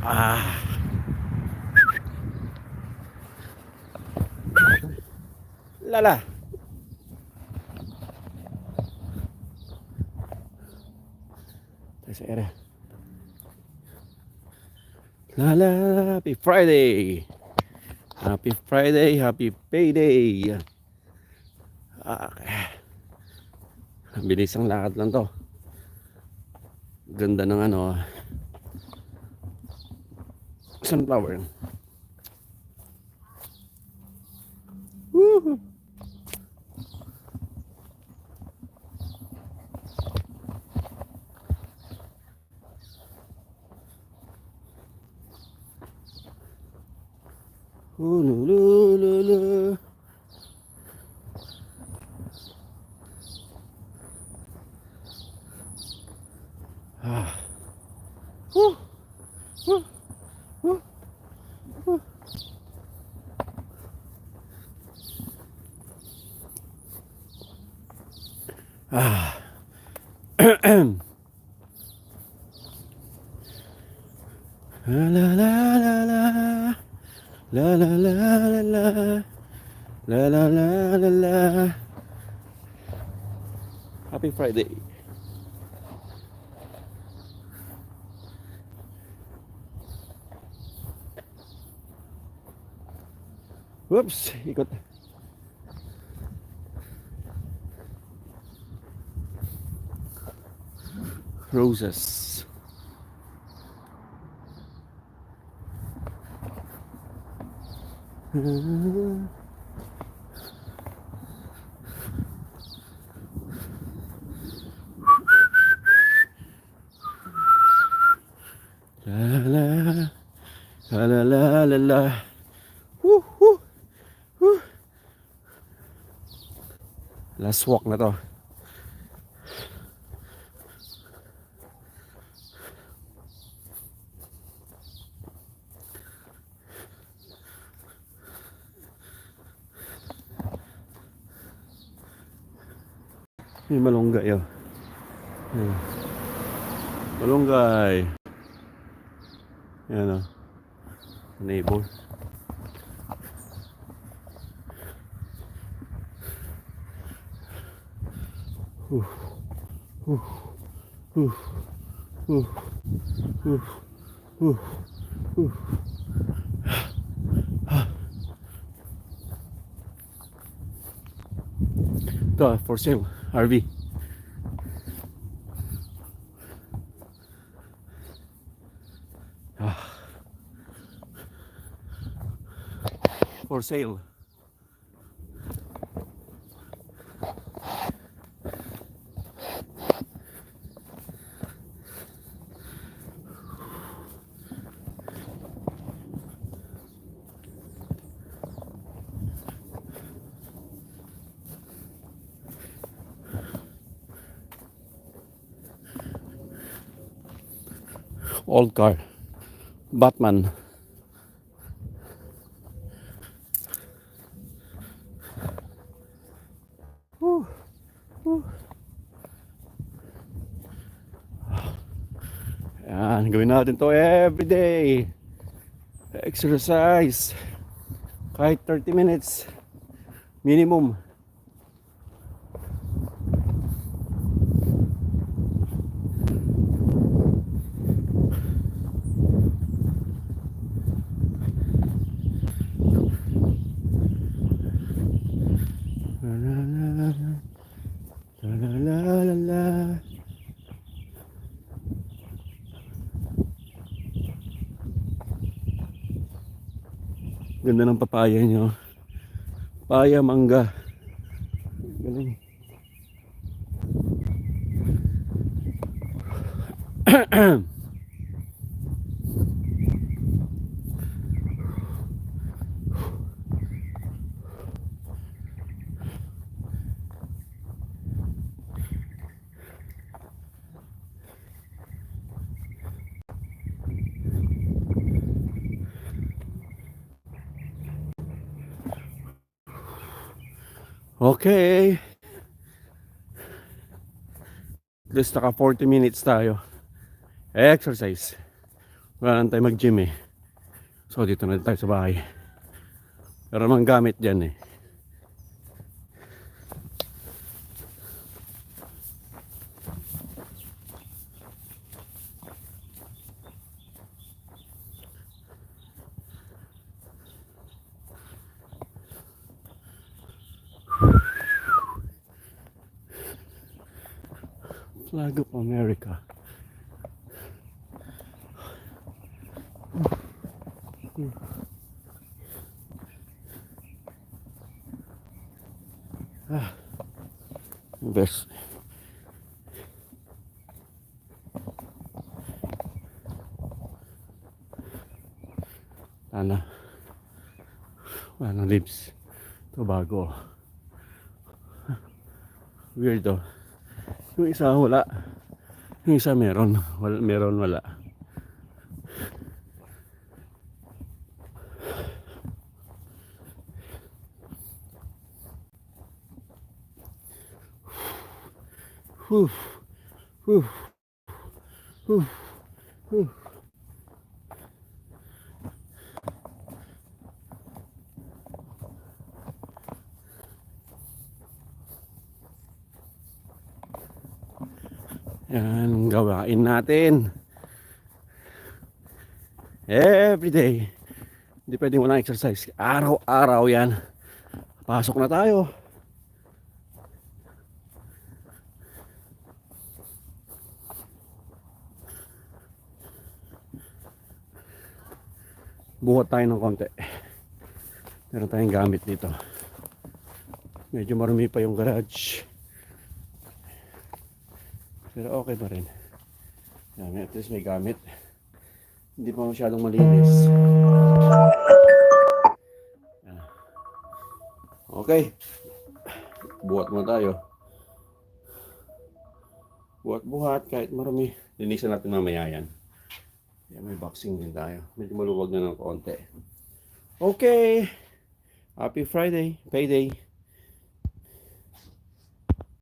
Ah, lala. Sa area. Lala, happy Friday. Happy Friday, happy payday. Okay. Bilis ang lakad lang to. Ganda ng ano, sunflower. Woohoo! Ululululu. Ah. Woo. Woo. Woo. Woo. Ah. La la la la la la la la la la la la. Happy Friday. Whoops, ikot. Roses. La la la la la la la. Woo, woo, woo. Last walk na to. May malunggay oh. Malunggay. Yan oh. Neighbor. Ito for sale, RV. For sale. Old car. Batman. Woo. Woo. Yan, gawin natin to everyday. Exercise. Kahit 30 minutes. Minimum. Ganda ng papaya nyo. Papaya, mangga. Galing. Okay. At least naka 40 minutes tayo. Exercise. Wala lang tayo mag-gym eh. So dito na tayo sa bahay. Pero naman gamit dyan eh. Flag of America. Best. Wala nang leaves. Tobago. Weirdo. Yung isa wala. Yung isa meron. Meron wala. Whew. Whew. Whew. Whew. Yan, gawain natin. Everyday. Hindi pwedeng walang exercise. Araw-araw yan. Pasok na tayo. Buhat tayo ng konti. Meron tayong gamit dito. Medyo marumi pa yung garage. Pero okay pa rin. Yan, at least may gamit. Hindi pa masyadong malinis. Yan. Okay. Buhat mo tayo. Buhat-buhat kahit marumi. Linisan natin mamaya yan. Yan, may boxing din tayo. Medyo maluwag na ng konti. Okay. Happy Friday. Payday.